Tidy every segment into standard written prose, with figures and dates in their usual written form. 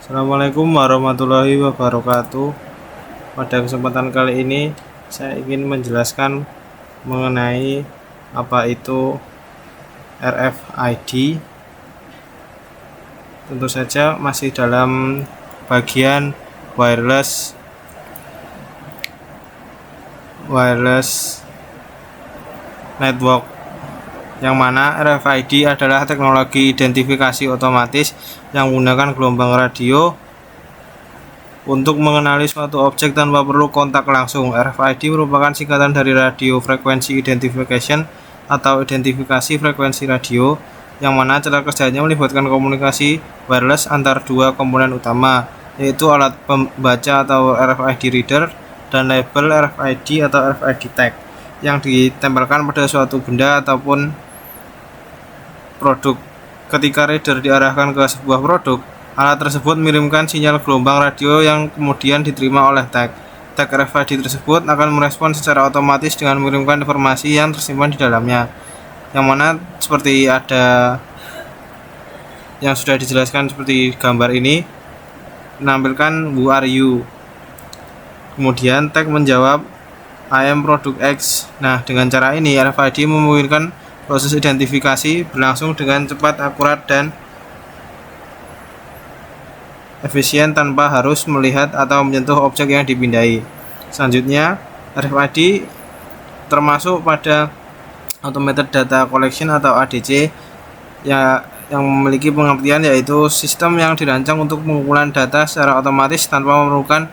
Assalamualaikum warahmatullahi wabarakatuh. Pada kesempatan kali ini saya ingin menjelaskan mengenai apa itu RFID. Tentu saja masih dalam bagian wireless network, yang mana RFID adalah teknologi identifikasi otomatis yang menggunakan gelombang radio untuk mengenali suatu objek tanpa perlu kontak langsung. RFID merupakan singkatan dari Radio Frequency Identification atau identifikasi frekuensi radio, yang mana cara kerjanya melibatkan komunikasi wireless antar dua komponen utama, yaitu alat pembaca atau RFID reader dan label RFID atau RFID tag yang ditempelkan pada suatu benda ataupun produk. Ketika reader diarahkan ke sebuah produk, alat tersebut mengirimkan sinyal gelombang radio yang kemudian diterima oleh tag. Tag RFID tersebut akan merespon secara otomatis dengan mengirimkan informasi yang tersimpan di dalamnya, yang mana seperti ada yang sudah dijelaskan seperti gambar ini menampilkan who are you. Kemudian tag menjawab I am produk X. Nah, dengan cara ini RFID memungkinkan proses identifikasi berlangsung dengan cepat, akurat, dan efisien tanpa harus melihat atau menyentuh objek yang dipindai. Selanjutnya, RFID termasuk pada Automated Data Collection atau ADC yang memiliki pengertian yaitu sistem yang dirancang untuk pengumpulan data secara otomatis tanpa memerlukan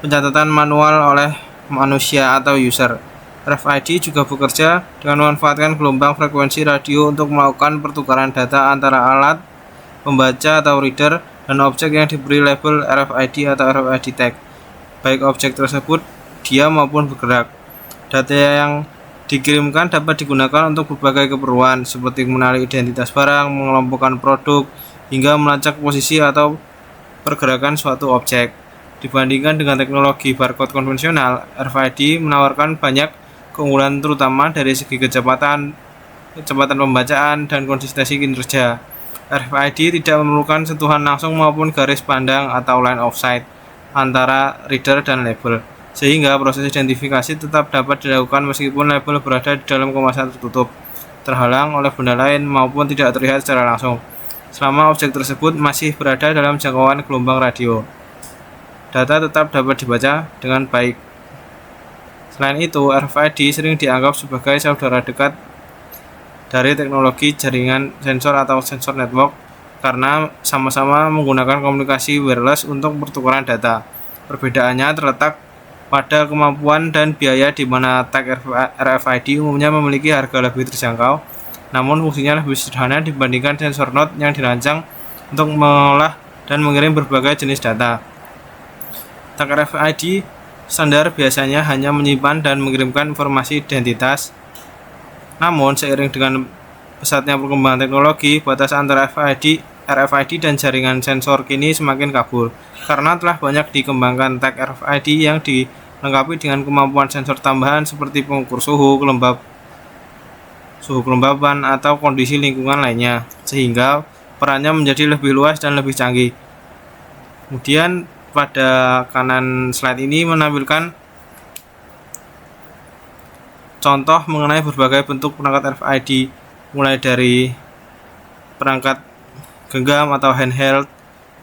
pencatatan manual oleh manusia atau user. RFID juga bekerja dengan memanfaatkan gelombang frekuensi radio untuk melakukan pertukaran data antara alat pembaca atau reader dan objek yang diberi label RFID atau RFID tag, baik objek tersebut diam maupun bergerak. Data yang dikirimkan dapat digunakan untuk berbagai keperluan seperti mengenali identitas barang, mengelompokkan produk, hingga melacak posisi atau pergerakan suatu objek. Dibandingkan dengan teknologi barcode konvensional, RFID menawarkan banyak keunggulan terutama dari segi kecepatan pembacaan, dan konsistensi kinerja. RFID tidak memerlukan sentuhan langsung maupun garis pandang atau line of sight antara reader dan label, sehingga proses identifikasi tetap dapat dilakukan meskipun label berada di dalam kemasan tertutup, terhalang oleh benda lain, maupun tidak terlihat secara langsung, selama objek tersebut masih berada dalam jangkauan gelombang radio. Data tetap dapat dibaca dengan baik. Selain itu, RFID sering dianggap sebagai saudara dekat dari teknologi jaringan sensor atau sensor network karena sama-sama menggunakan komunikasi wireless untuk pertukaran data. Perbedaannya terletak pada kemampuan dan biaya, di mana tag RFID umumnya memiliki harga lebih terjangkau, namun fungsinya lebih sederhana dibandingkan sensor node yang dirancang untuk mengolah dan mengirim berbagai jenis data. Tag RFID standar biasanya hanya menyimpan dan mengirimkan informasi identitas. Namun, seiring dengan pesatnya perkembangan teknologi, batas antara RFID dan jaringan sensor kini semakin kabur, karena telah banyak dikembangkan tag RFID yang dilengkapi dengan kemampuan sensor tambahan seperti pengukur suhu kelembapan, atau kondisi lingkungan lainnya, sehingga perannya menjadi lebih luas dan lebih canggih. Kemudian pada kanan slide ini menampilkan contoh mengenai berbagai bentuk perangkat RFID, mulai dari perangkat genggam atau handheld,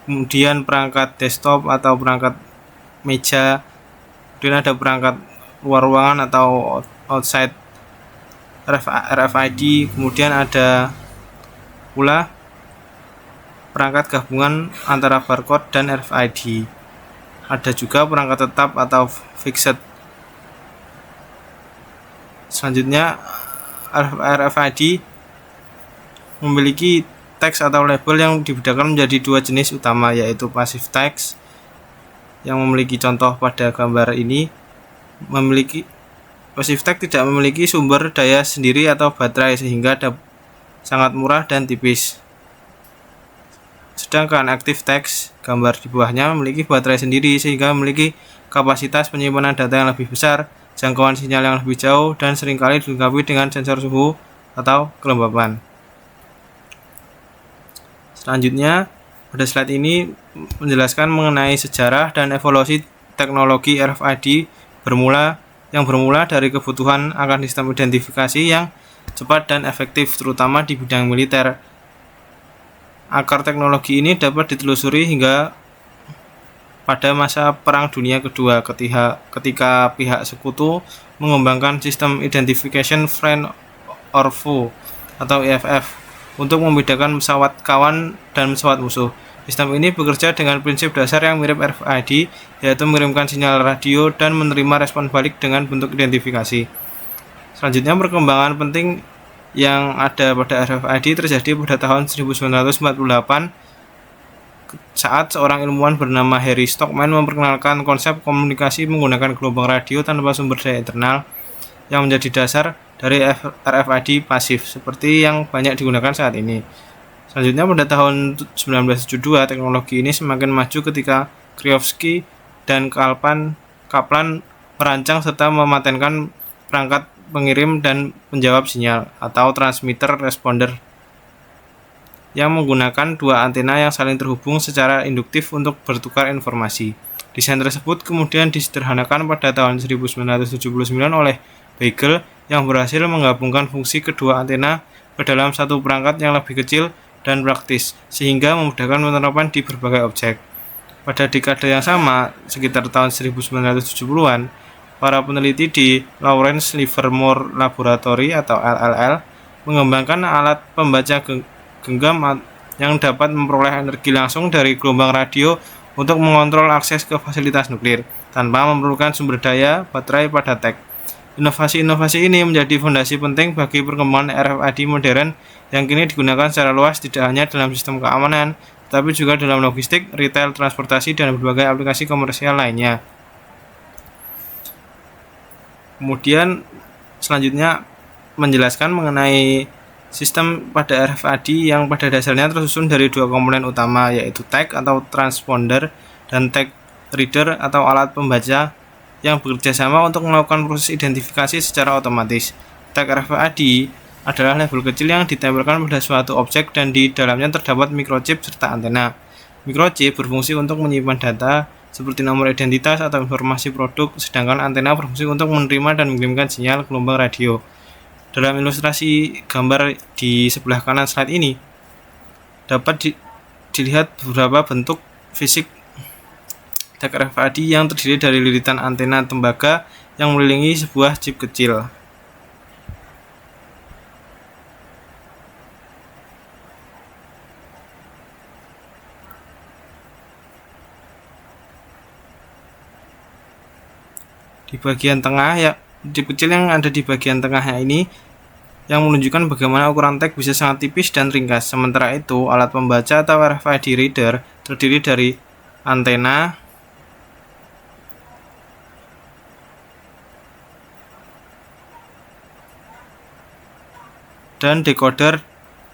kemudian perangkat desktop atau perangkat meja, kemudian ada perangkat luar ruangan atau outside RFID, kemudian ada pula perangkat gabungan antara barcode dan RFID. Ada juga perangkat tetap atau fixed. Selanjutnya, RFID memiliki teks atau label yang dibedakan menjadi dua jenis utama, yaitu passive text yang memiliki contoh pada gambar ini. Passive text tidak memiliki sumber daya sendiri atau baterai, sehingga sangat murah dan tipis. Sedangkan active text, gambar di bawahnya, memiliki baterai sendiri sehingga memiliki kapasitas penyimpanan data yang lebih besar, jangkauan sinyal yang lebih jauh, dan seringkali dilengkapi dengan sensor suhu atau kelembapan. Selanjutnya, Pada slide ini menjelaskan mengenai sejarah dan evolusi teknologi RFID yang bermula dari kebutuhan akan sistem identifikasi yang cepat dan efektif, terutama di bidang militer. Akar teknologi ini dapat ditelusuri hingga pada masa Perang Dunia Kedua ketika pihak sekutu mengembangkan sistem Identification Friend or Foe atau IFF untuk membedakan pesawat kawan dan pesawat musuh. Sistem ini bekerja dengan prinsip dasar yang mirip RFID, yaitu mengirimkan sinyal radio dan menerima respon balik dengan bentuk identifikasi. Selanjutnya, perkembangan penting yang ada pada RFID terjadi pada tahun 1948 saat seorang ilmuwan bernama Harry Stockman memperkenalkan konsep komunikasi menggunakan gelombang radio tanpa sumber daya internal yang menjadi dasar dari RFID pasif seperti yang banyak digunakan saat ini. Selanjutnya, pada tahun 1972 teknologi ini semakin maju ketika Krzyzewski dan Kaplan merancang serta mematenkan perangkat pengirim dan penjawab sinyal atau transmitter responder yang menggunakan dua antena yang saling terhubung secara induktif untuk bertukar informasi. Desain tersebut kemudian disederhanakan pada tahun 1979 oleh Beagle yang berhasil menggabungkan fungsi kedua antena ke dalam satu perangkat yang lebih kecil dan praktis, sehingga memudahkan penerapan di berbagai objek. Pada dekade yang sama, sekitar tahun 1970-an, para peneliti di Lawrence Livermore Laboratory atau LLL mengembangkan alat pembaca genggam yang dapat memperoleh energi langsung dari gelombang radio untuk mengontrol akses ke fasilitas nuklir tanpa memerlukan sumber daya baterai pada TEG. Inovasi-inovasi ini menjadi fondasi penting bagi perkembangan RFID modern yang kini digunakan secara luas tidak hanya dalam sistem keamanan, tetapi juga dalam logistik, retail, transportasi, dan berbagai aplikasi komersial lainnya. Kemudian selanjutnya menjelaskan mengenai sistem pada RFID yang pada dasarnya tersusun dari dua komponen utama, yaitu tag atau transponder dan tag reader atau alat pembaca yang bekerja sama untuk melakukan proses identifikasi secara otomatis. Tag RFID adalah label kecil yang ditempelkan pada suatu objek dan di dalamnya terdapat microchip serta antena. Microchip berfungsi untuk menyimpan data seperti nomor identitas atau informasi produk, sedangkan antena berfungsi untuk menerima dan mengirimkan sinyal gelombang radio. Dalam ilustrasi gambar di sebelah kanan slide ini dapat dilihat beberapa bentuk fisik tag RFID yang terdiri dari lilitan antena tembaga yang mengelilingi sebuah chip kecil. Di bagian tengah chip kecil yang ada di bagian tengahnya ini yang menunjukkan bagaimana ukuran tag bisa sangat tipis dan ringkas. Sementara itu, alat pembaca atau RFID reader terdiri dari antena, dan decoder,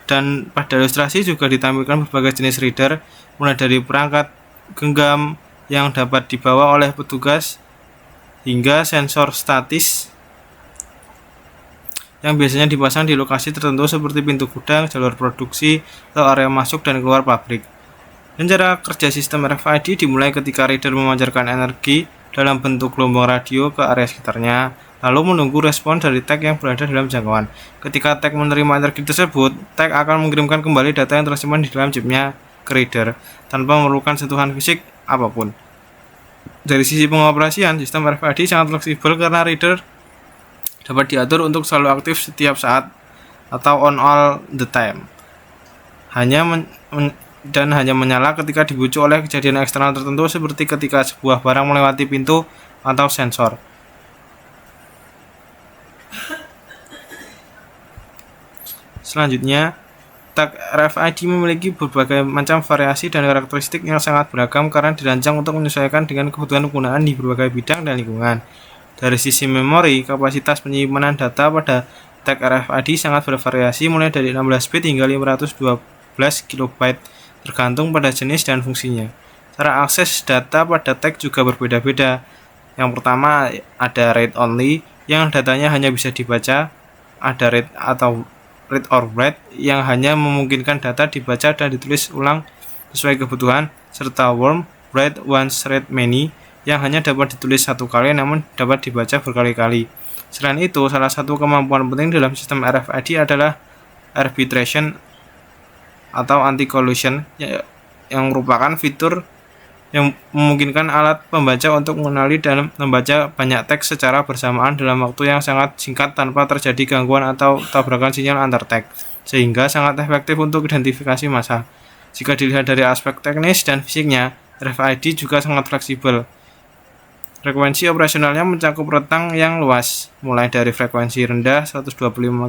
dan pada ilustrasi juga ditampilkan berbagai jenis reader mulai dari perangkat genggam yang dapat dibawa oleh petugas hingga sensor statis yang biasanya dipasang di lokasi tertentu seperti pintu gudang, jalur produksi, atau area masuk dan keluar pabrik. Dan cara kerja sistem RFID dimulai ketika reader memancarkan energi dalam bentuk gelombang radio ke area sekitarnya, lalu menunggu respon dari tag yang berada dalam jangkauan. Ketika tag menerima energi tersebut, tag akan mengirimkan kembali data yang tersimpan di dalam chipnya ke reader tanpa memerlukan sentuhan fisik apapun. Dari sisi pengoperasian, sistem RFID sangat fleksibel karena reader dapat diatur untuk selalu aktif setiap saat atau on all the time. Hanya menyala ketika dibujuk oleh kejadian eksternal tertentu seperti ketika sebuah barang melewati pintu atau sensor. Selanjutnya, tag RFID memiliki berbagai macam variasi dan karakteristik yang sangat beragam karena dirancang untuk menyesuaikan dengan kebutuhan penggunaan di berbagai bidang dan lingkungan. Dari sisi memori, kapasitas penyimpanan data pada tag RFID sangat bervariasi mulai dari 16 bit hingga 512 KB tergantung pada jenis dan fungsinya. Cara akses data pada tag juga berbeda-beda. Yang pertama ada read only yang datanya hanya bisa dibaca, ada read atau read or write yang hanya memungkinkan data dibaca dan ditulis ulang sesuai kebutuhan, serta warm, write once, read many, yang hanya dapat ditulis satu kali namun dapat dibaca berkali-kali. Selain itu, salah satu kemampuan penting dalam sistem RFID adalah arbitration atau anti-collision, yang merupakan fitur yang memungkinkan alat pembaca untuk mengenali dan membaca banyak teks secara bersamaan dalam waktu yang sangat singkat tanpa terjadi gangguan atau tabrakan sinyal antar teks, sehingga sangat efektif untuk identifikasi massal. Jika dilihat dari aspek teknis dan fisiknya, RFID juga sangat fleksibel. Frekuensi operasionalnya mencakup rentang yang luas, mulai dari frekuensi rendah 125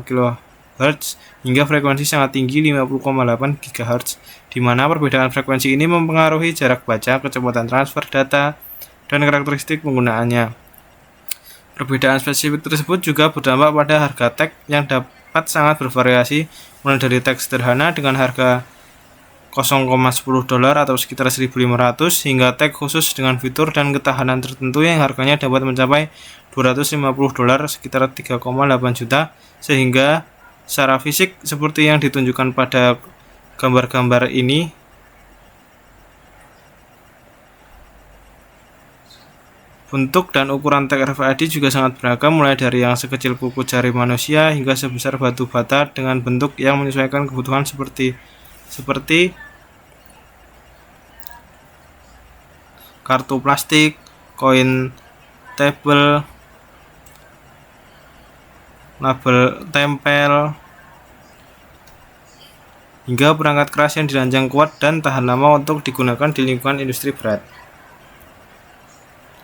kHz hingga frekuensi sangat tinggi 50,8 GHz, di mana perbedaan frekuensi ini mempengaruhi jarak baca, kecepatan transfer data, dan karakteristik penggunaannya. Perbedaan spesifik tersebut juga berdampak pada harga teks yang dapat sangat bervariasi, mulai dari teks sederhana dengan harga $0,10 atau sekitar 1.500 hingga teks khusus dengan fitur dan ketahanan tertentu yang harganya dapat mencapai $250 sekitar 3,8 juta, sehingga secara fisik seperti yang ditunjukkan pada gambar-gambar ini, bentuk dan ukuran tag RFID juga sangat beragam, mulai dari yang sekecil kuku jari manusia hingga sebesar batu bata dengan bentuk yang menyesuaikan kebutuhan seperti kartu plastik, koin tabel, label tempel, hingga perangkat keras yang dirancang kuat dan tahan lama untuk digunakan di lingkungan industri berat.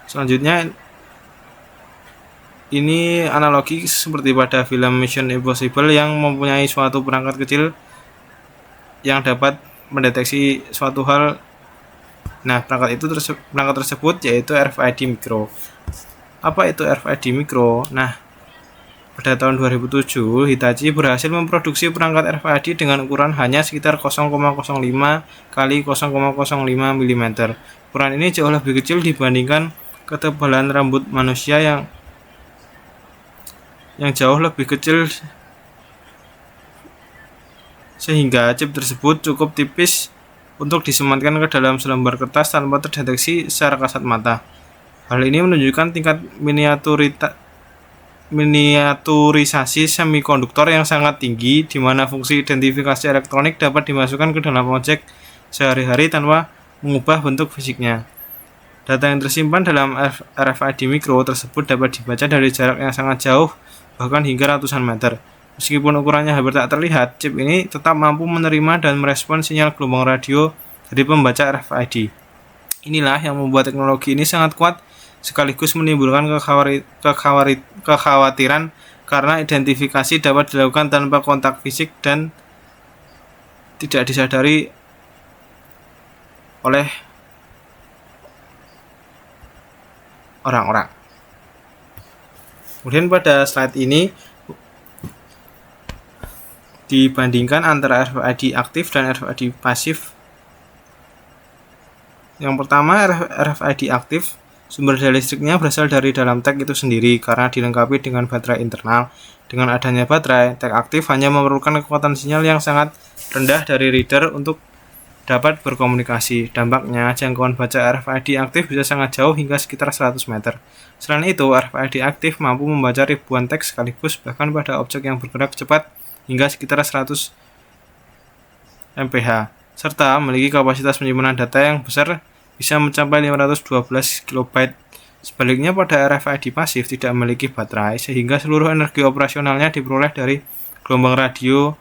Selanjutnya, ini analogi seperti pada film Mission Impossible yang mempunyai suatu perangkat kecil yang dapat mendeteksi suatu hal. Nah, perangkat tersebut yaitu RFID Micro. Apa itu RFID Micro? Nah, pada tahun 2007, Hitachi berhasil memproduksi perangkat RFID dengan ukuran hanya sekitar 0,05 kali 0,05 mm. Ukuran ini jauh lebih kecil dibandingkan ketebalan rambut manusia yang jauh lebih kecil, sehingga chip tersebut cukup tipis untuk disematkan ke dalam selembar kertas tanpa terdeteksi secara kasat mata. Hal ini menunjukkan tingkat miniaturisasi semikonduktor yang sangat tinggi, di mana fungsi identifikasi elektronik dapat dimasukkan ke dalam objek sehari-hari tanpa mengubah bentuk fisiknya. Data yang tersimpan dalam RFID Micro tersebut dapat dibaca dari jarak yang sangat jauh, bahkan hingga ratusan meter. Meskipun ukurannya hampir tak terlihat, chip ini tetap mampu menerima dan merespons sinyal gelombang radio dari pembaca RFID. Inilah yang membuat teknologi ini sangat kuat, sekaligus menimbulkan kekhawatiran karena identifikasi dapat dilakukan tanpa kontak fisik dan tidak disadari oleh orang-orang. Kemudian pada slide ini dibandingkan antara RFID aktif dan RFID pasif. Yang pertama, RFID aktif, sumber daya listriknya berasal dari dalam tag itu sendiri karena dilengkapi dengan baterai internal. Dengan adanya baterai, tag aktif hanya memerlukan kekuatan sinyal yang sangat rendah dari reader untuk dapat berkomunikasi. Dampaknya, jangkauan baca RFID aktif bisa sangat jauh hingga sekitar 100 meter. Selain itu, RFID aktif mampu membaca ribuan teks sekaligus, bahkan pada objek yang bergerak cepat hingga sekitar 100 mph, serta memiliki kapasitas penyimpanan data yang besar, bisa mencapai 512 KB. Sebaliknya, pada RFID pasif tidak memiliki baterai, sehingga seluruh energi operasionalnya diperoleh dari gelombang radio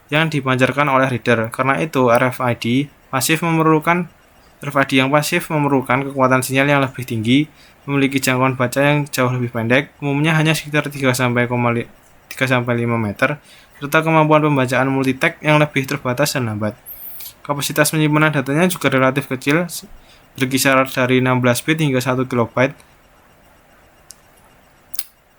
yang dipancarkan oleh reader. Karena itu, RFID yang pasif memerlukan kekuatan sinyal yang lebih tinggi, memiliki jangkauan baca yang jauh lebih pendek, umumnya hanya sekitar 3-5 meter, serta kemampuan pembacaan multitag yang lebih terbatas dan lambat. Kapasitas penyimpanan datanya juga relatif kecil, berkisar dari 16 bit hingga 1 KB.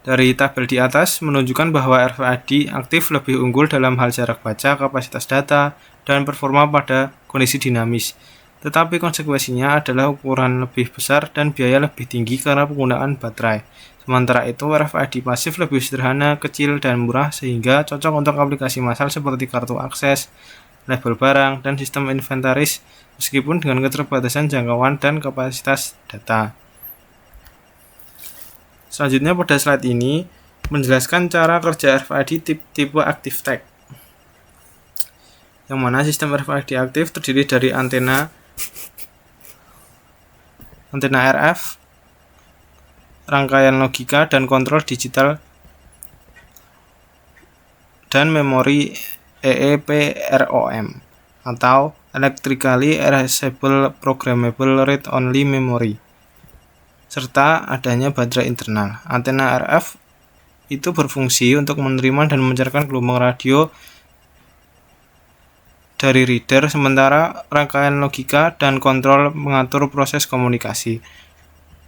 Dari tabel di atas menunjukkan bahwa RFID aktif lebih unggul dalam hal jarak baca, kapasitas data, dan performa pada kondisi dinamis. Tetapi konsekuensinya adalah ukuran lebih besar dan biaya lebih tinggi karena penggunaan baterai. Sementara itu, RFID pasif lebih sederhana, kecil, dan murah, sehingga cocok untuk aplikasi massal seperti kartu akses, label barang, dan sistem inventaris meskipun dengan keterbatasan jangkauan dan kapasitas data. Selanjutnya pada slide ini menjelaskan cara kerja RFID tipe Active Tag, yang mana sistem RFID aktif terdiri dari antena RF, rangkaian logika dan kontrol digital, dan memori EEPROM atau Electrically Erasable Programmable Read Only Memory, serta adanya baterai internal. Antena RF itu berfungsi untuk menerima dan memancarkan gelombang radio dari reader, sementara rangkaian logika dan kontrol mengatur proses komunikasi,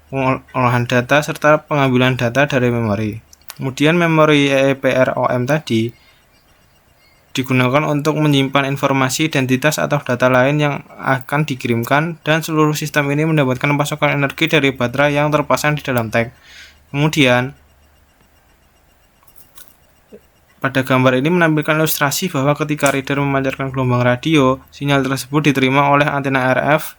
pengolahan data, serta pengambilan data dari memori. Kemudian memori EEPROM tadi digunakan untuk menyimpan informasi identitas atau data lain yang akan dikirimkan, dan seluruh sistem ini mendapatkan pasokan energi dari baterai yang terpasang di dalam tag. Kemudian pada gambar ini menampilkan ilustrasi bahwa ketika reader memancarkan gelombang radio, sinyal tersebut diterima oleh antena RF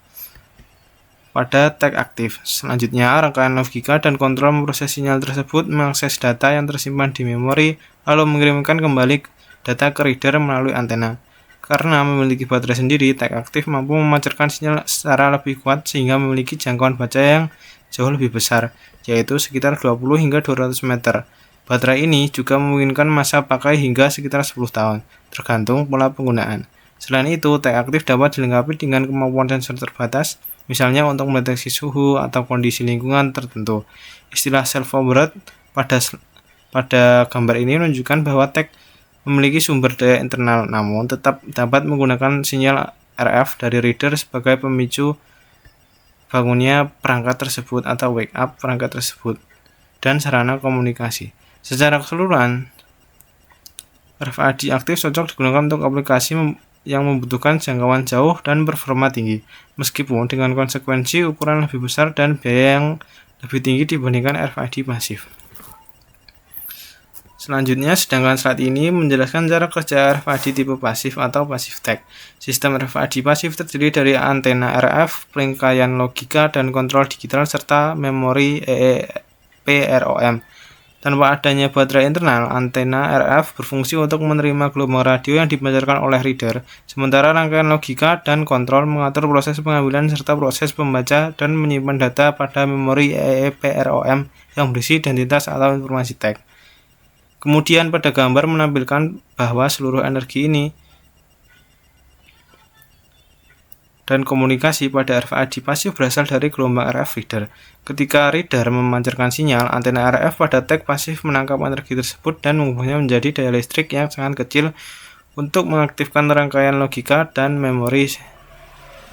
pada tag aktif. Selanjutnya, rangkaian logika dan kontrol memproses sinyal tersebut, mengakses data yang tersimpan di memori, lalu mengirimkan kembali data ke reader melalui antena. Karena memiliki baterai sendiri, tag aktif mampu memancarkan sinyal secara lebih kuat sehingga memiliki jangkauan baca yang jauh lebih besar, yaitu sekitar 20 hingga 200 meter. Baterai ini juga memungkinkan masa pakai hingga sekitar 10 tahun, tergantung pola penggunaan. Selain itu, tag aktif dapat dilengkapi dengan kemampuan sensor terbatas, misalnya untuk mendeteksi suhu atau kondisi lingkungan tertentu. Istilah self-override pada gambar ini menunjukkan bahwa tag memiliki sumber daya internal, namun tetap dapat menggunakan sinyal RF dari reader sebagai pemicu bangunnya perangkat tersebut atau wake up perangkat tersebut dan sarana komunikasi. Secara keseluruhan, RFID aktif cocok digunakan untuk aplikasi yang membutuhkan jangkauan jauh dan performa tinggi, meskipun dengan konsekuensi ukuran lebih besar dan biaya yang lebih tinggi dibandingkan RFID pasif. Selanjutnya, sedangkan slide ini menjelaskan cara kerja RFID tipe pasif atau passive tag. Sistem RFID pasif terdiri dari antena RF, rangkaian logika dan kontrol digital, serta memori EEPROM. Tanpa adanya baterai internal, antena RF berfungsi untuk menerima gelombang radio yang dipancarkan oleh reader, sementara rangkaian logika dan kontrol mengatur proses pengambilan serta proses membaca dan menyimpan data pada memori EEPROM yang berisi identitas atau informasi tag. Kemudian pada gambar menampilkan bahwa seluruh energi ini dan komunikasi pada RFID pasif berasal dari gelombang RF reader. Ketika reader memancarkan sinyal, antena RF pada tag pasif menangkap energi tersebut dan mengubahnya menjadi daya listrik yang sangat kecil untuk mengaktifkan rangkaian logika dan memori.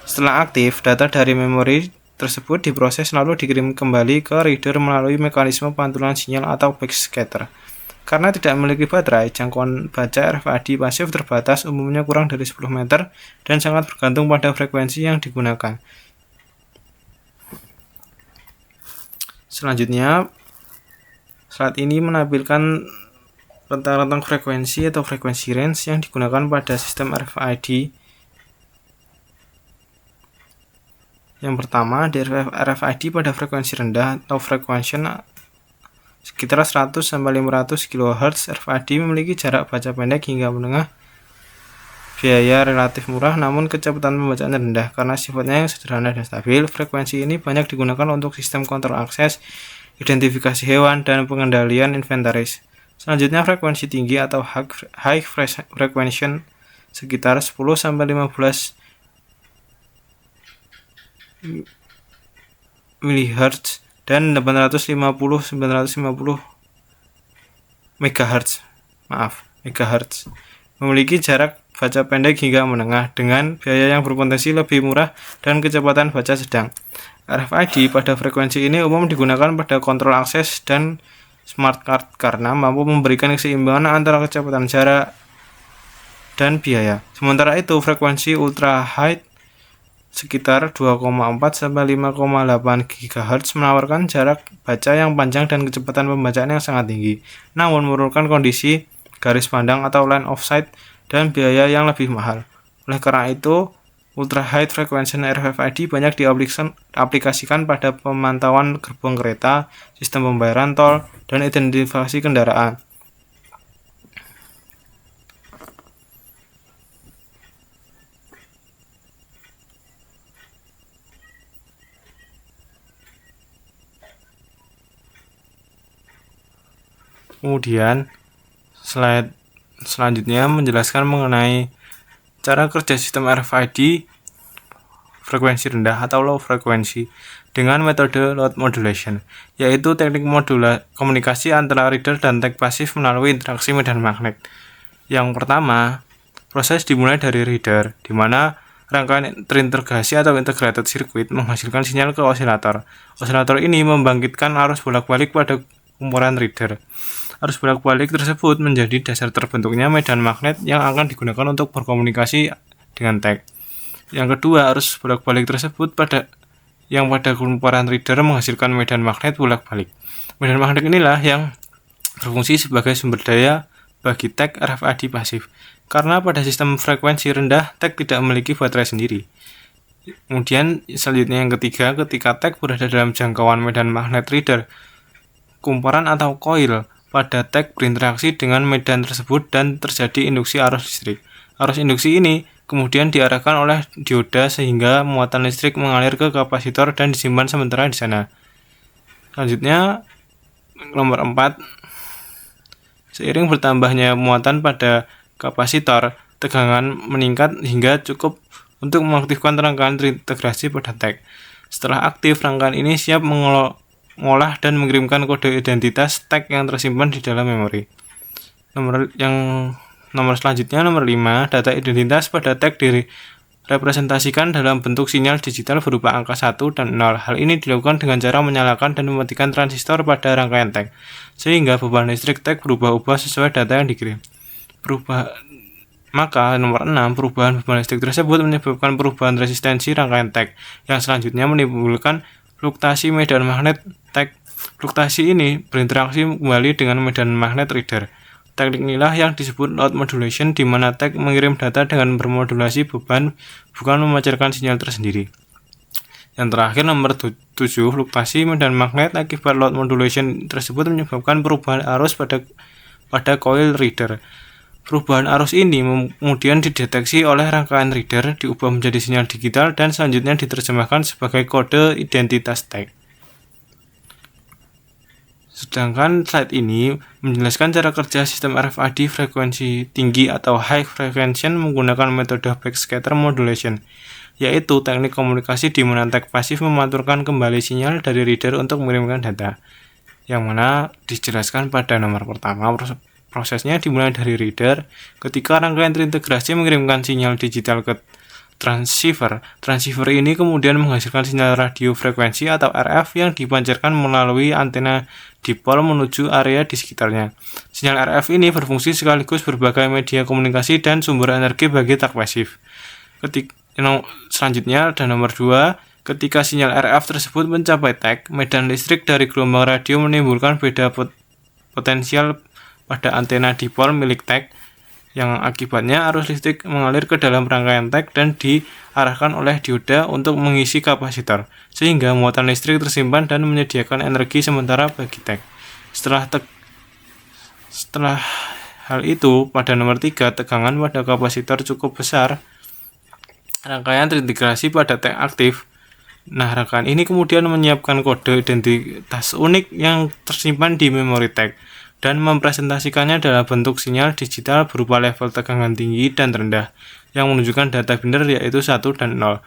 Setelah aktif, data dari memori tersebut diproses lalu dikirim kembali ke reader melalui mekanisme pantulan sinyal atau backscatter. Karena tidak memiliki baterai, jangkauan baca RFID pasif terbatas, umumnya kurang dari 10 meter, dan sangat bergantung pada frekuensi yang digunakan. Selanjutnya, slide ini menampilkan rentang-rentang frekuensi atau frekuensi range yang digunakan pada sistem RFID. Yang pertama, di RFID pada frekuensi rendah atau frequency sekitar 100-500 kHz, RFID memiliki jarak baca pendek hingga menengah, biaya relatif murah namun kecepatan pembacaan rendah karena sifatnya yang sederhana dan stabil. Frekuensi ini banyak digunakan untuk sistem kontrol akses, identifikasi hewan, dan pengendalian inventaris. Selanjutnya, frekuensi tinggi atau high frequency sekitar 10-15 mHz dan 850-950 MHz. Memiliki jarak baca pendek hingga menengah dengan biaya yang berpotensi lebih murah dan kecepatan baca sedang. RFID pada frekuensi ini umum digunakan pada kontrol akses dan smart card karena mampu memberikan keseimbangan antara kecepatan jarak dan biaya. Sementara itu, frekuensi ultra high sekitar 2,4-5,8 GHz menawarkan jarak baca yang panjang dan kecepatan pembacaan yang sangat tinggi, namun memerlukan kondisi garis pandang atau line of sight dan biaya yang lebih mahal. Oleh karena itu, Ultra High Frequency RFID banyak diaplikasikan pada pemantauan gerbong kereta, sistem pembayaran tol, dan identifikasi kendaraan. Kemudian, slide selanjutnya menjelaskan mengenai cara kerja sistem RFID frekuensi rendah atau low frequency dengan metode load modulation, yaitu teknik komunikasi antara reader dan tag pasif melalui interaksi medan magnet. Yang pertama, proses dimulai dari reader, di mana rangkaian terintegrasi atau integrated circuit menghasilkan sinyal ke osilator. Osilator ini membangkitkan arus bolak-balik pada kumpulan reader. Arus bolak-balik tersebut menjadi dasar terbentuknya medan magnet yang akan digunakan untuk berkomunikasi dengan tag. Yang kedua, arus bolak-balik tersebut pada kumpulan reader menghasilkan medan magnet bolak-balik. Medan magnet inilah yang berfungsi sebagai sumber daya bagi tag RFID pasif. Karena pada sistem frekuensi rendah, tag tidak memiliki baterai sendiri. Kemudian selanjutnya yang ketiga, ketika tag berada dalam jangkauan medan magnet reader, kumparan atau coil pada tag berinteraksi dengan medan tersebut dan terjadi induksi arus listrik. Arus induksi ini kemudian diarahkan oleh dioda sehingga muatan listrik mengalir ke kapasitor dan disimpan sementara di sana. Selanjutnya, nomor 4. Seiring bertambahnya muatan pada kapasitor, tegangan meningkat hingga cukup untuk mengaktifkan rangkaian terintegrasi pada tag. Setelah aktif, rangkaian ini siap mengolah dan mengirimkan kode identitas tag yang tersimpan di dalam memori. Nomor selanjutnya, nomor 5, data identitas pada tag direpresentasikan dalam bentuk sinyal digital berupa angka 1 dan 0. Hal ini dilakukan dengan cara menyalakan dan mematikan transistor pada rangkaian tag, sehingga beban listrik tag berubah-ubah sesuai data yang dikirim. Maka nomor 6, perubahan beban listrik tersebut menyebabkan perubahan resistensi rangkaian tag, yang selanjutnya menimbulkan fluktuasi medan magnet tag. Fluktuasi ini berinteraksi kembali dengan medan magnet reader. Teknik inilah yang disebut load modulation, di mana tag mengirim data dengan bermodulasi beban, bukan memancarkan sinyal tersendiri. Yang terakhir, nomor 7, fluktuasi medan magnet akibat load modulation tersebut menyebabkan perubahan arus pada coil reader. Perubahan arus ini kemudian dideteksi oleh rangkaian reader, diubah menjadi sinyal digital, dan selanjutnya diterjemahkan sebagai kode identitas tag. Sedangkan slide ini menjelaskan cara kerja sistem RFID frekuensi tinggi atau high frequency menggunakan metode backscatter modulation, yaitu teknik komunikasi di mana tag pasif memantulkan kembali sinyal dari reader untuk mengirimkan data, yang mana dijelaskan pada nomor pertama. Prosesnya dimulai dari reader. Ketika rangkaian terintegrasi mengirimkan sinyal digital ke transceiver, transceiver ini kemudian menghasilkan sinyal radio frekuensi atau RF yang dipancarkan melalui antena dipol menuju area di sekitarnya. Sinyal RF ini berfungsi sekaligus berbagai media komunikasi dan sumber energi bagi tag pasif. Selanjutnya ada nomor 2. Ketika sinyal RF tersebut mencapai tag, medan listrik dari gelombang radio menimbulkan beda potensial pada antena dipol milik tag, yang akibatnya arus listrik mengalir ke dalam rangkaian tag dan diarahkan oleh dioda untuk mengisi kapasitor, sehingga muatan listrik tersimpan dan menyediakan energi sementara bagi tag. Setelah hal itu, pada nomor 3, tegangan pada kapasitor cukup besar, rangkaian terintegrasi pada tag aktif. Rangkaian ini kemudian menyiapkan kode identitas unik yang tersimpan di memori tag dan mempresentasikannya dalam bentuk sinyal digital berupa level tegangan tinggi dan rendah yang menunjukkan data biner yaitu 1 dan 0.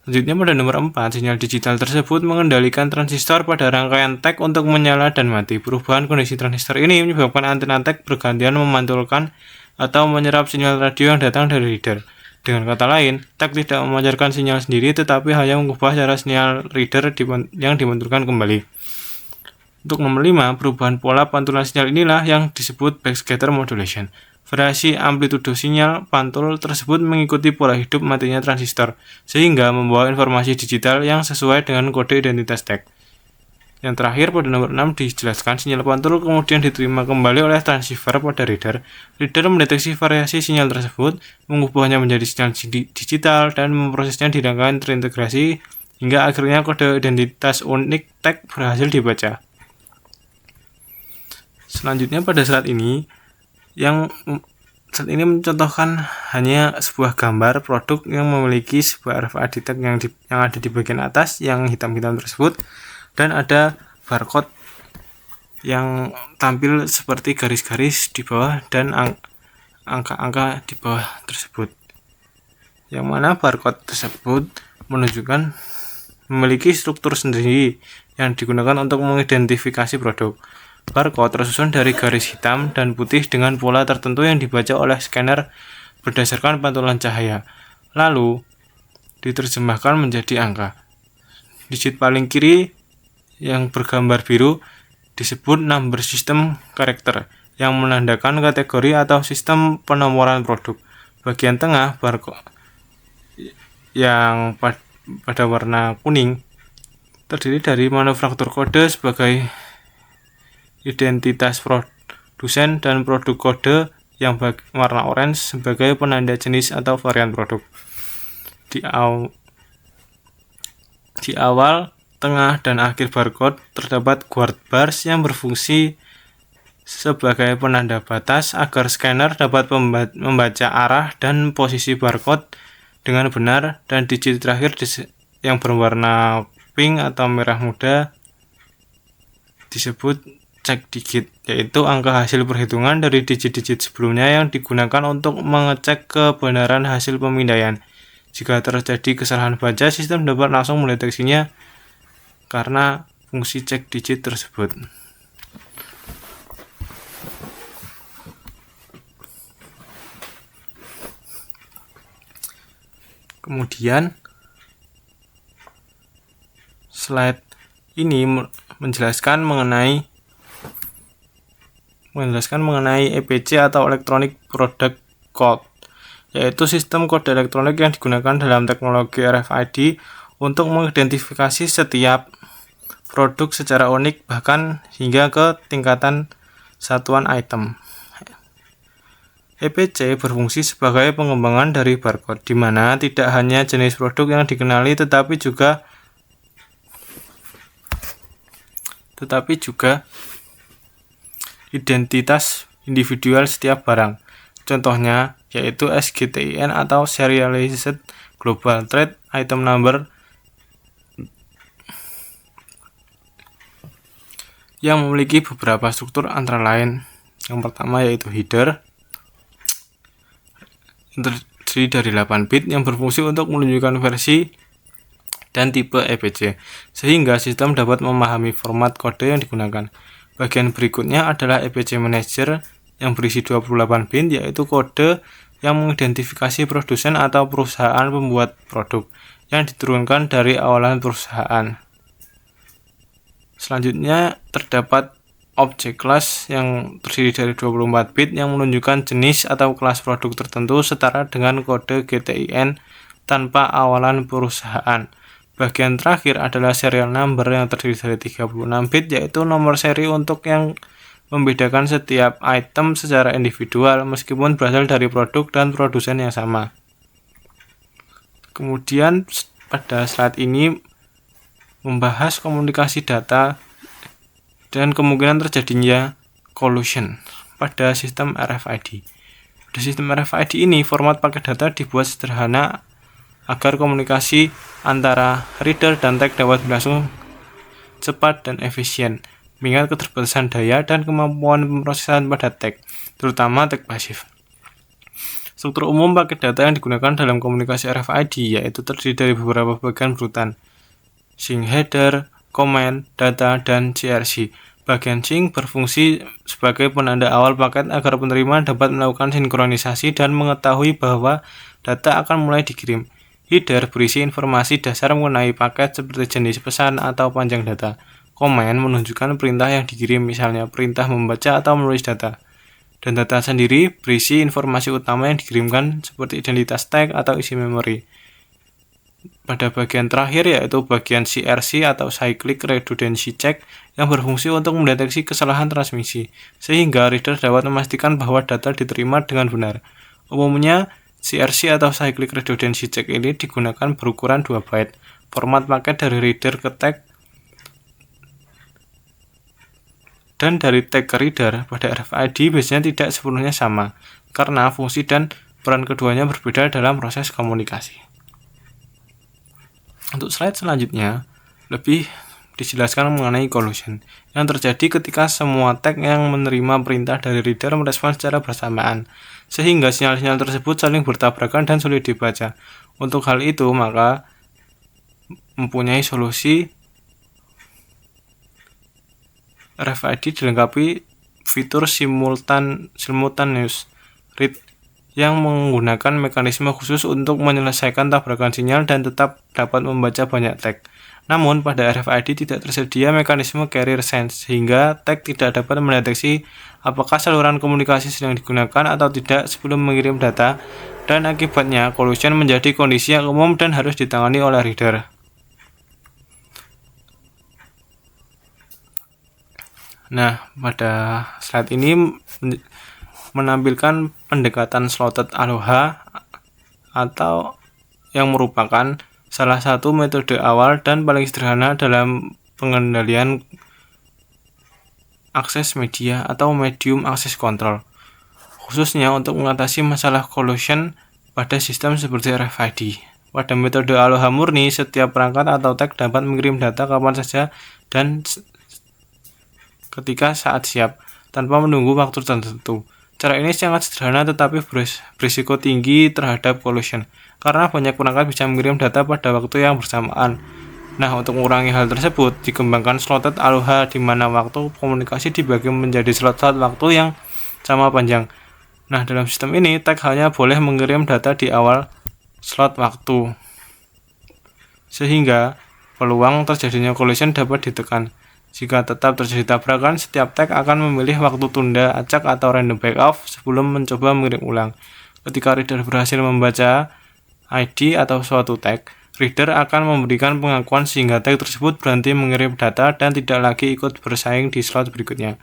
Selanjutnya pada nomor 4, sinyal digital tersebut mengendalikan transistor pada rangkaian tag untuk menyala dan mati. Perubahan kondisi transistor ini menyebabkan antena tag bergantian memantulkan atau menyerap sinyal radio yang datang dari reader. Dengan kata lain, tag tidak memancarkan sinyal sendiri tetapi hanya mengubah cara sinyal reader yang dimantulkan kembali. Untuk nomor 5, perubahan pola pantulan sinyal inilah yang disebut backscatter modulation. Variasi amplitudo sinyal pantul tersebut mengikuti pola hidup matinya transistor, sehingga membawa informasi digital yang sesuai dengan kode identitas tag. Yang terakhir pada nomor 6 dijelaskan sinyal kontrol kemudian diterima kembali oleh transceiver pada reader. Reader mendeteksi variasi sinyal tersebut, mengubahnya menjadi sinyal digital dan memprosesnya di rangkaian terintegrasi hingga akhirnya kode identitas unik tag berhasil dibaca. Selanjutnya pada slide ini mencontohkan hanya sebuah gambar produk yang memiliki sebuah RFID tag yang ada di bagian atas yang hitam-hitam tersebut, dan ada barcode yang tampil seperti garis-garis di bawah dan angka-angka di bawah tersebut. Yang mana barcode tersebut menunjukkan memiliki struktur sendiri yang digunakan untuk mengidentifikasi produk. Barcode tersusun dari garis hitam dan putih dengan pola tertentu yang dibaca oleh scanner berdasarkan pantulan cahaya, lalu diterjemahkan menjadi angka. Digit paling kiri yang bergambar biru disebut number system character yang menandakan kategori atau sistem penomoran produk. Bagian tengah barcode yang pada warna kuning terdiri dari manufaktur kode sebagai identitas produsen dan produk kode yang warna orange sebagai penanda jenis atau varian produk. Di awal, tengah, dan akhir barcode terdapat guard bars yang berfungsi sebagai penanda batas agar scanner dapat membaca arah dan posisi barcode dengan benar, dan digit terakhir yang berwarna pink atau merah muda disebut check digit, yaitu angka hasil perhitungan dari digit-digit sebelumnya yang digunakan untuk mengecek kebenaran hasil pemindaian. Jika terjadi kesalahan baca, sistem dapat langsung mendeteksinya karena fungsi cek digit tersebut. Kemudian slide ini menjelaskan mengenai EPC atau Electronic Product Code, yaitu sistem kode elektronik yang digunakan dalam teknologi RFID untuk mengidentifikasi setiap produk secara unik bahkan hingga ke tingkatan satuan item. EPC berfungsi sebagai pengembangan dari barcode, di mana tidak hanya jenis produk yang dikenali tetapi juga identitas individual setiap barang. Contohnya yaitu SGTIN atau Serialized Global Trade Item Number yang memiliki beberapa struktur antara lain. Yang pertama yaitu header yang terdiri dari 8 bit yang berfungsi untuk menunjukkan versi dan tipe EPC, sehingga sistem dapat memahami format kode yang digunakan. Bagian berikutnya adalah EPC Manager yang berisi 28 bit, yaitu kode yang mengidentifikasi produsen atau perusahaan pembuat produk yang diturunkan dari awalan perusahaan. Selanjutnya terdapat object class yang terdiri dari 24 bit yang menunjukkan jenis atau kelas produk tertentu setara dengan kode GTIN tanpa awalan perusahaan. Bagian terakhir adalah serial number yang terdiri dari 36 bit, yaitu nomor seri untuk yang membedakan setiap item secara individual meskipun berasal dari produk dan produsen yang sama. Kemudian pada slide ini membahas komunikasi data dan kemungkinan terjadinya collusion pada sistem RFID. Pada sistem RFID ini, format paket data dibuat sederhana agar komunikasi antara reader dan tag dapat berlangsung cepat dan efisien, mengingat keterbatasan daya dan kemampuan pemrosesan pada tag, terutama tag pasif. Struktur umum paket data yang digunakan dalam komunikasi RFID yaitu terdiri dari beberapa bagian berurutan: sync header, comment, data, dan CRC. Bagian sync berfungsi sebagai penanda awal paket agar penerima dapat melakukan sinkronisasi dan mengetahui bahwa data akan mulai dikirim. Header berisi informasi dasar mengenai paket seperti jenis pesan atau panjang data. Comment menunjukkan perintah yang dikirim, misalnya perintah membaca atau menulis data. Dan data sendiri berisi informasi utama yang dikirimkan seperti identitas tag atau isi memori. pada bagian terakhir, yaitu bagian CRC atau Cyclic Redundancy Check, yang berfungsi untuk mendeteksi kesalahan transmisi, sehingga reader dapat memastikan bahwa data diterima dengan benar. Umumnya, CRC atau Cyclic Redundancy Check ini digunakan berukuran 2 byte. Format paket dari reader ke tag dan dari tag ke reader pada RFID biasanya tidak sepenuhnya sama, karena fungsi dan peran keduanya berbeda dalam proses komunikasi. Untuk slide selanjutnya, lebih dijelaskan mengenai collision yang terjadi ketika semua tag yang menerima perintah dari reader merespons secara bersamaan, sehingga sinyal-sinyal tersebut saling bertabrakan dan sulit dibaca. Untuk hal itu, maka mempunyai solusi RFID dilengkapi fitur simultaneous read yang menggunakan mekanisme khusus untuk menyelesaikan tabrakan sinyal dan tetap dapat membaca banyak tag. Namun, pada RFID tidak tersedia mekanisme carrier sense, sehingga tag tidak dapat mendeteksi apakah saluran komunikasi sedang digunakan atau tidak sebelum mengirim data, dan akibatnya collision menjadi kondisi yang umum dan harus ditangani oleh reader. Nah, pada slide ini menampilkan pendekatan slotted aloha atau yang merupakan salah satu metode awal dan paling sederhana dalam pengendalian akses media atau medium access control, khususnya untuk mengatasi masalah collision pada sistem seperti RFID. Pada metode aloha murni, setiap perangkat atau tag dapat mengirim data kapan saja dan ketika saat siap, tanpa menunggu waktu tertentu. Cara ini sangat sederhana tetapi berisiko tinggi terhadap collision, karena banyak perangkat bisa mengirim data pada waktu yang bersamaan. Nah, untuk mengurangi hal tersebut, dikembangkan slotted aloha di mana waktu komunikasi dibagi menjadi slot-slot waktu yang sama panjang. Nah, dalam sistem ini, tag hanya boleh mengirim data di awal slot waktu, sehingga peluang terjadinya collision dapat ditekan. Jika tetap terjadi tabrakan, setiap tag akan memilih waktu tunda, acak, atau random backoff sebelum mencoba mengirim ulang. Ketika reader berhasil membaca ID atau suatu tag, reader akan memberikan pengakuan sehingga tag tersebut berhenti mengirim data dan tidak lagi ikut bersaing di slot berikutnya.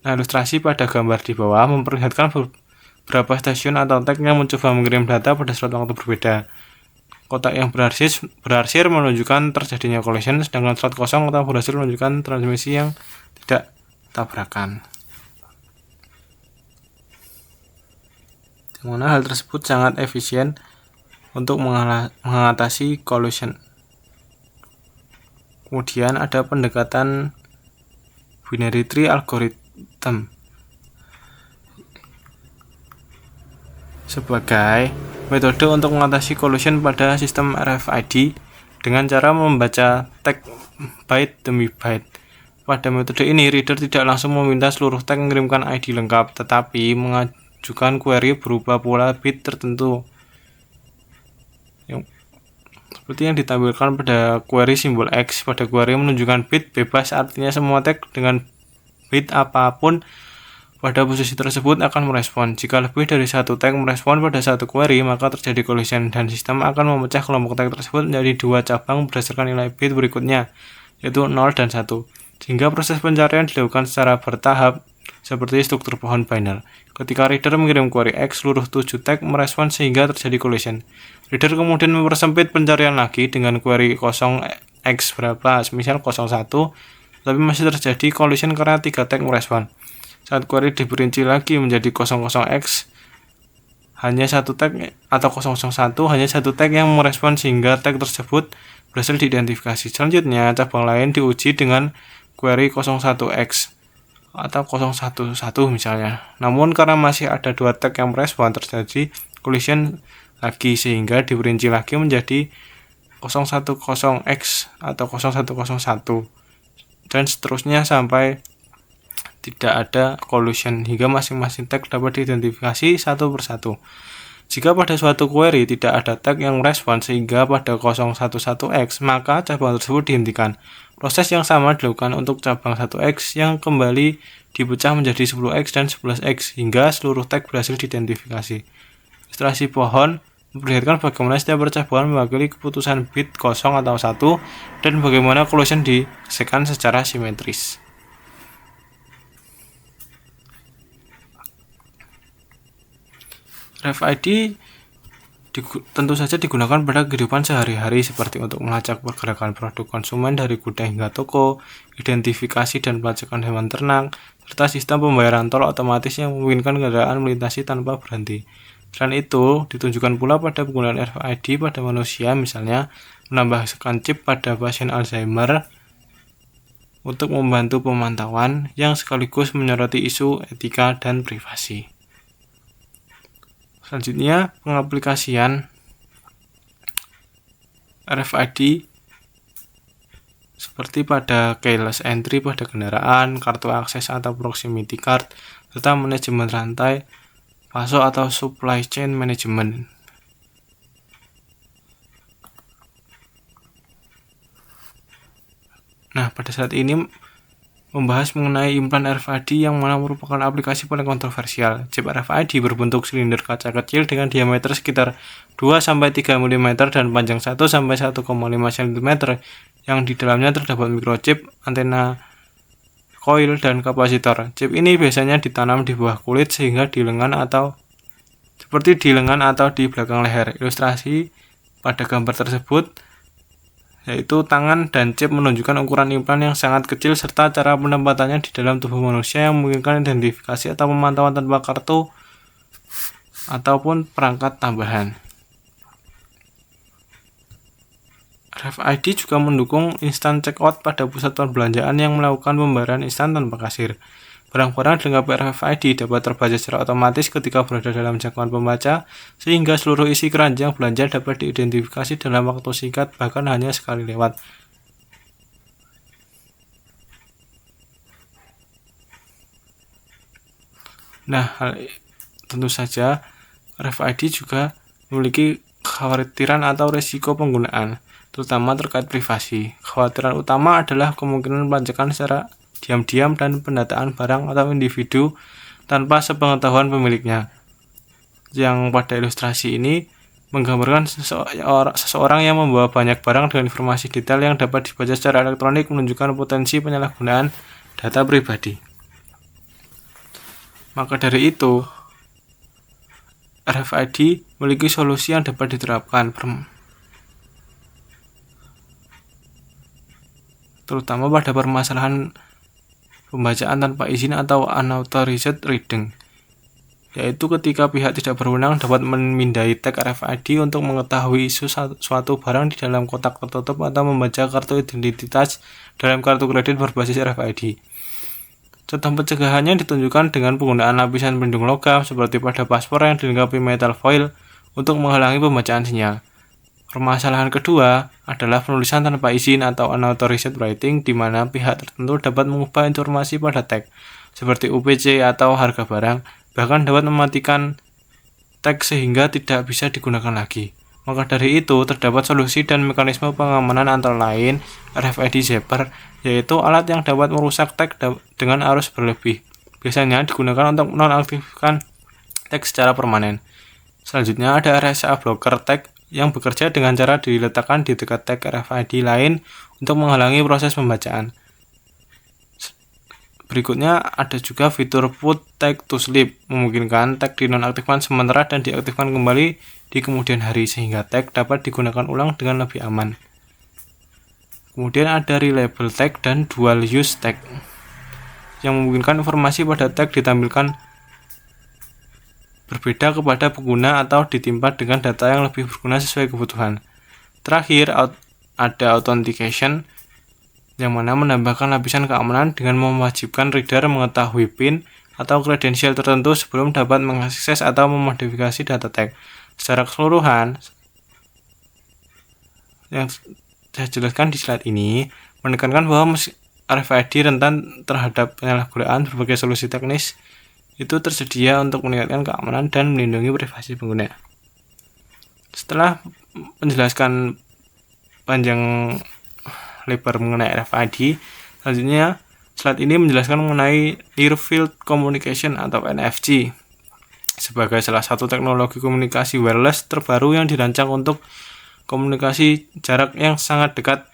Nah, ilustrasi pada gambar di bawah memperlihatkan beberapa stasiun atau tag yang mencoba mengirim data pada slot waktu berbeda. Kotak yang berarsir menunjukkan terjadinya collision, sedangkan slot kosong atau berhasil menunjukkan transmisi yang tidak tabrakan. Dimana hal tersebut sangat efisien untuk mengatasi collision. Kemudian ada pendekatan binary tree algorithm sebagai metode untuk mengatasi collision pada sistem RFID dengan cara membaca tag byte demi byte. Pada metode ini, reader tidak langsung meminta seluruh tag mengirimkan ID lengkap, tetapi mengajukan query berupa pola bit tertentu. Seperti yang ditampilkan pada query simbol X. Pada query menunjukkan bit bebas, artinya semua tag dengan bit apapun pada posisi tersebut akan merespon. Jika lebih dari satu tag merespon pada satu query, maka terjadi collision dan sistem akan memecah kelompok tag tersebut menjadi dua cabang berdasarkan nilai bit berikutnya, yaitu 0 dan 1. Sehingga proses pencarian dilakukan secara bertahap seperti struktur pohon binary. Ketika reader mengirim query X, seluruh 7 tag merespon sehingga terjadi collision. Reader kemudian mempersempit pencarian lagi dengan query 0x berapa, misal 01, tapi masih terjadi collision karena 3 tag merespon. Saat query diperinci lagi menjadi 00x, hanya satu tag, atau 001 hanya satu tag yang merespon sehingga tag tersebut berhasil diidentifikasi. Selanjutnya, cabang lain diuji dengan query 01x atau 011 misalnya. Namun karena masih ada 2 tag yang merespon, terjadi collision lagi sehingga diperinci lagi menjadi 010x atau 0101 dan seterusnya sampai tidak ada collision hingga masing-masing tag dapat diidentifikasi satu persatu. Jika pada suatu query tidak ada tag yang merespon sehingga pada 011x, maka cabang tersebut dihentikan. Proses yang sama dilakukan untuk cabang 1x yang kembali dipecah menjadi 10x dan 11x hingga seluruh tag berhasil diidentifikasi. Ilustrasi pohon memperlihatkan bagaimana setiap percobaan mewakili keputusan bit 0 atau 1 dan bagaimana collision diselesaikan secara simetris. RFID tentu saja digunakan pada kehidupan sehari-hari seperti untuk melacak pergerakan produk konsumen dari gudang hingga toko, identifikasi dan pelacakan hewan ternak, serta sistem pembayaran tol otomatis yang memungkinkan kendaraan melintasi tanpa berhenti. Selain itu, ditunjukkan pula pada penggunaan RFID pada manusia, misalnya menambahkan chip pada pasien Alzheimer untuk membantu pemantauan yang sekaligus menyoroti isu etika dan privasi. Selanjutnya, pengaplikasian RFID seperti pada keyless entry pada kendaraan, kartu akses atau proximity card, serta manajemen rantai pasok atau supply chain management. Nah, pada saat ini membahas mengenai implan RFID yang mana merupakan aplikasi paling kontroversial. Chip RFID berbentuk silinder kaca kecil dengan diameter sekitar 2-3 mm dan panjang 1-1,5 cm yang di dalamnya terdapat microchip, antena koil, dan kapasitor. Chip ini biasanya ditanam di bawah kulit sehingga di lengan atau seperti di lengan atau di belakang leher. Ilustrasi pada gambar tersebut yaitu tangan dan chip menunjukkan ukuran implan yang sangat kecil serta cara penempatannya di dalam tubuh manusia yang memungkinkan identifikasi atau pemantauan tanpa kartu ataupun perangkat tambahan. RFID juga mendukung instant checkout pada pusat perbelanjaan yang melakukan pembayaran instan tanpa kasir. Barang-barang dilengkapi RFID dapat terbaca secara otomatis ketika berada dalam jangkauan pembaca, sehingga seluruh isi keranjang belanja dapat diidentifikasi dalam waktu singkat, bahkan hanya sekali lewat. Nah, tentu saja RFID juga memiliki kekhawatiran atau risiko penggunaan, terutama terkait privasi. Kekhawatiran utama adalah kemungkinan pelacakan secara diam-diam dan pendataan barang atau individu tanpa sepengetahuan pemiliknya. Yang pada ilustrasi ini menggambarkan seseorang yang membawa banyak barang dengan informasi detail yang dapat dibaca secara elektronik, menunjukkan potensi penyalahgunaan data pribadi. Maka dari itu, RFID memiliki solusi yang dapat diterapkan, terutama pada permasalahan pembacaan tanpa izin atau unauthorized reading, yaitu ketika pihak tidak berwenang dapat memindai tag RFID untuk mengetahui isu suatu barang di dalam kotak tertutup atau membaca kartu identitas dalam kartu kredit berbasis RFID. Contoh pencegahannya ditunjukkan dengan penggunaan lapisan pelindung logam seperti pada paspor yang dilengkapi metal foil untuk menghalangi pembacaan sinyal. Permasalahan kedua adalah penulisan tanpa izin atau unauthorized writing, di mana pihak tertentu dapat mengubah informasi pada tag, seperti UPC atau harga barang, bahkan dapat mematikan tag sehingga tidak bisa digunakan lagi. Maka dari itu, terdapat solusi dan mekanisme pengamanan antara lain RFID zapper, yaitu alat yang dapat merusak tag dengan arus berlebih. Biasanya digunakan untuk menonaktifkan tag secara permanen. Selanjutnya ada RSA blocker tag yang bekerja dengan cara diletakkan di dekat tag RFID lain untuk menghalangi proses pembacaan. Berikutnya ada juga fitur put tag to sleep, memungkinkan tag dinonaktifkan sementara dan diaktifkan kembali di kemudian hari sehingga tag dapat digunakan ulang dengan lebih aman. Kemudian ada reliable tag dan dual use tag yang memungkinkan informasi pada tag ditampilkan berbeda kepada pengguna atau ditimpa dengan data yang lebih berguna sesuai kebutuhan. Terakhir, ada authentication yang mana menambahkan lapisan keamanan dengan mewajibkan reader mengetahui PIN atau kredensial tertentu sebelum dapat mengakses atau memodifikasi data tag. Secara keseluruhan, yang saya jelaskan di slide ini menekankan bahwa RFID rentan terhadap penyalahgunaan berbagai solusi teknis itu tersedia untuk meningkatkan keamanan dan melindungi privasi pengguna. Setelah menjelaskan panjang lebar mengenai RFID, selanjutnya slide ini menjelaskan mengenai Near Field Communication atau NFC. sebagai salah satu teknologi komunikasi wireless terbaru yang dirancang untuk komunikasi jarak yang sangat dekat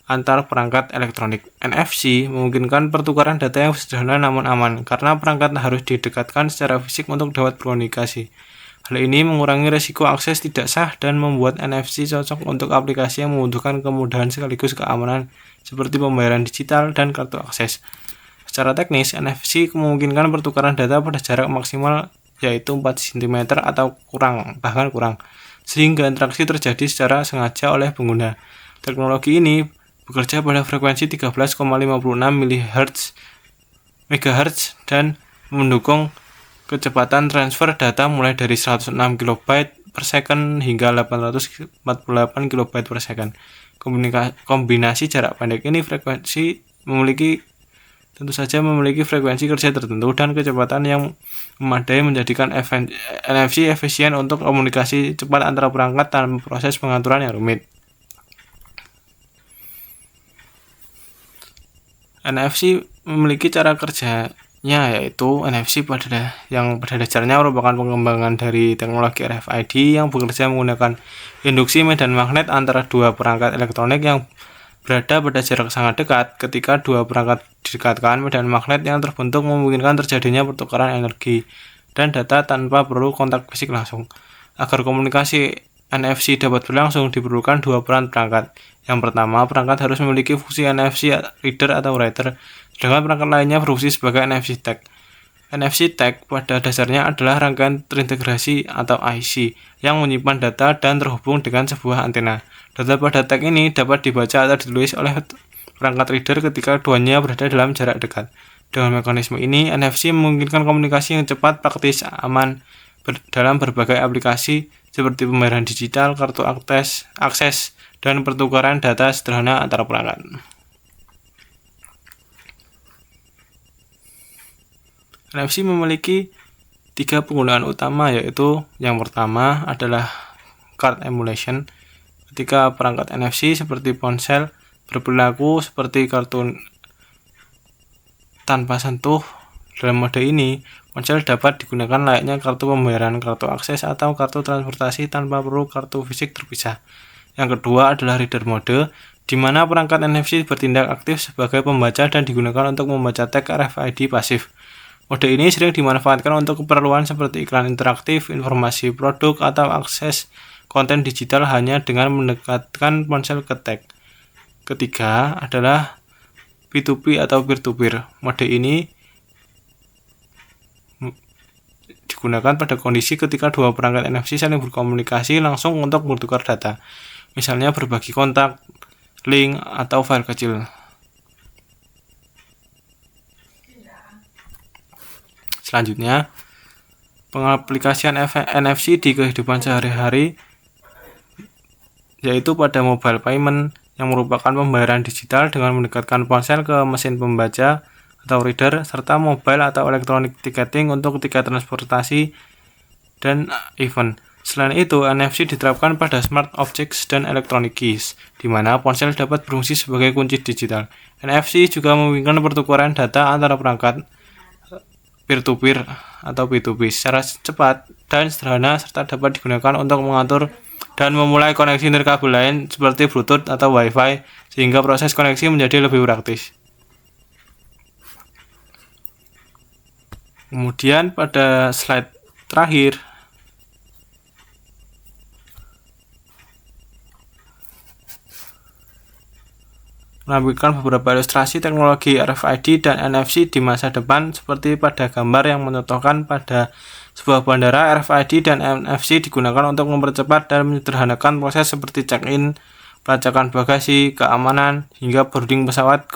antar perangkat elektronik. NFC memungkinkan pertukaran data yang sederhana namun aman, karena perangkat harus didekatkan secara fisik untuk dapat berkomunikasi. Hal ini mengurangi risiko akses tidak sah dan membuat NFC cocok untuk aplikasi yang membutuhkan kemudahan sekaligus keamanan seperti pembayaran digital dan kartu akses. Secara teknis, NFC memungkinkan pertukaran data pada jarak maksimal yaitu 4 cm atau bahkan kurang, sehingga interaksi terjadi secara sengaja oleh pengguna. Teknologi ini bekerja pada frekuensi 13,56 MHz dan mendukung kecepatan transfer data mulai dari 106 KB per second hingga 848 KB per second. Kombinasi jarak pendek ini tentu saja memiliki frekuensi kerja tertentu dan kecepatan yang memadai, menjadikan NFC efisien untuk komunikasi cepat antara perangkat tanpa proses pengaturan yang rumit. NFC memiliki cara kerjanya, yaitu NFC yang pada dasarnya merupakan pengembangan dari teknologi RFID yang bekerja menggunakan induksi medan magnet antara dua perangkat elektronik yang berada pada jarak sangat dekat. Ketika dua perangkat didekatkan, medan magnet yang terbentuk memungkinkan terjadinya pertukaran energi dan data tanpa perlu kontak fisik langsung. Agar komunikasi NFC dapat berlangsung, diperlukan dua peran perangkat. Yang pertama, perangkat harus memiliki fungsi NFC reader atau writer, sedangkan perangkat lainnya berfungsi sebagai NFC tag. NFC tag pada dasarnya adalah rangkaian terintegrasi atau IC yang menyimpan data dan terhubung dengan sebuah antena. Data pada tag ini dapat dibaca atau ditulis oleh perangkat reader ketika keduanya berada dalam jarak dekat. Dengan mekanisme ini, NFC memungkinkan komunikasi yang cepat, praktis, aman dalam berbagai aplikasi seperti pembayaran digital, kartu akses, dan pertukaran data sederhana antar perangkat. NFC memiliki 3 penggunaan utama, yaitu yang pertama adalah card emulation. Ketika perangkat NFC seperti ponsel berperilaku seperti kartu tanpa sentuh, dalam mode ini ponsel dapat digunakan layaknya kartu pembayaran, kartu akses, atau kartu transportasi tanpa perlu kartu fisik terpisah. Yang kedua adalah reader mode, di mana perangkat NFC bertindak aktif sebagai pembaca dan digunakan untuk membaca tag RFID pasif. Mode ini sering dimanfaatkan untuk keperluan seperti iklan interaktif, informasi produk, atau akses konten digital hanya dengan mendekatkan ponsel ke tag. Ketiga adalah P2P atau peer-to-peer. Mode ini digunakan pada kondisi ketika dua perangkat NFC saling berkomunikasi langsung untuk bertukar data, misalnya berbagi kontak, link, atau file kecil. Selanjutnya, pengaplikasian NFC di kehidupan sehari-hari, yaitu pada mobile payment yang merupakan pembayaran digital dengan mendekatkan ponsel ke mesin pembaca atau reader, serta mobile atau electronic ticketing untuk tiket transportasi dan event. Selain itu, NFC diterapkan pada smart objects dan electronic keys, di mana ponsel dapat berfungsi sebagai kunci digital. NFC juga memungkinkan pertukaran data antara perangkat peer-to-peer atau P2P secara cepat dan sederhana, serta dapat digunakan untuk mengatur dan memulai koneksi nirkabel lain seperti Bluetooth atau Wi-Fi, sehingga proses koneksi menjadi lebih praktis. Kemudian pada slide terakhir, menampilkan beberapa ilustrasi teknologi RFID dan NFC di masa depan, seperti pada gambar yang mencontohkan pada sebuah bandara. RFID dan NFC digunakan untuk mempercepat dan menyederhanakan proses seperti check-in, pelacakan bagasi, keamanan, hingga boarding pesawat,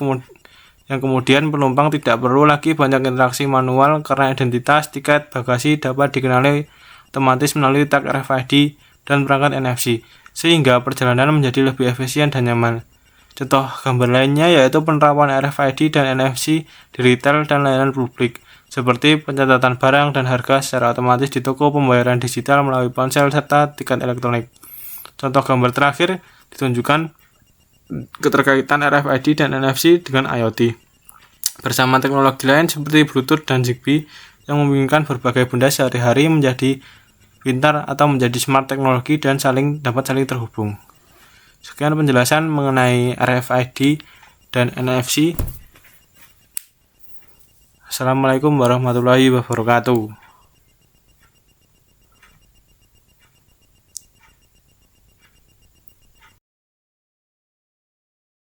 yang kemudian penumpang tidak perlu lagi banyak interaksi manual karena identitas tiket bagasi dapat dikenali otomatis melalui tag RFID dan perangkat NFC, sehingga perjalanan menjadi lebih efisien dan nyaman. Contoh gambar lainnya yaitu penerapan RFID dan NFC di retail dan layanan publik, seperti pencatatan barang dan harga secara otomatis di toko, pembayaran digital melalui ponsel, serta tiket elektronik. Contoh gambar terakhir ditunjukkan keterkaitan RFID dan NFC dengan IoT bersama teknologi lain seperti Bluetooth dan Zigbee, yang memungkinkan berbagai benda sehari-hari menjadi pintar atau menjadi smart teknologi dan dapat saling terhubung. Sekian penjelasan mengenai RFID dan NFC. Assalamualaikum warahmatullahi wabarakatuh.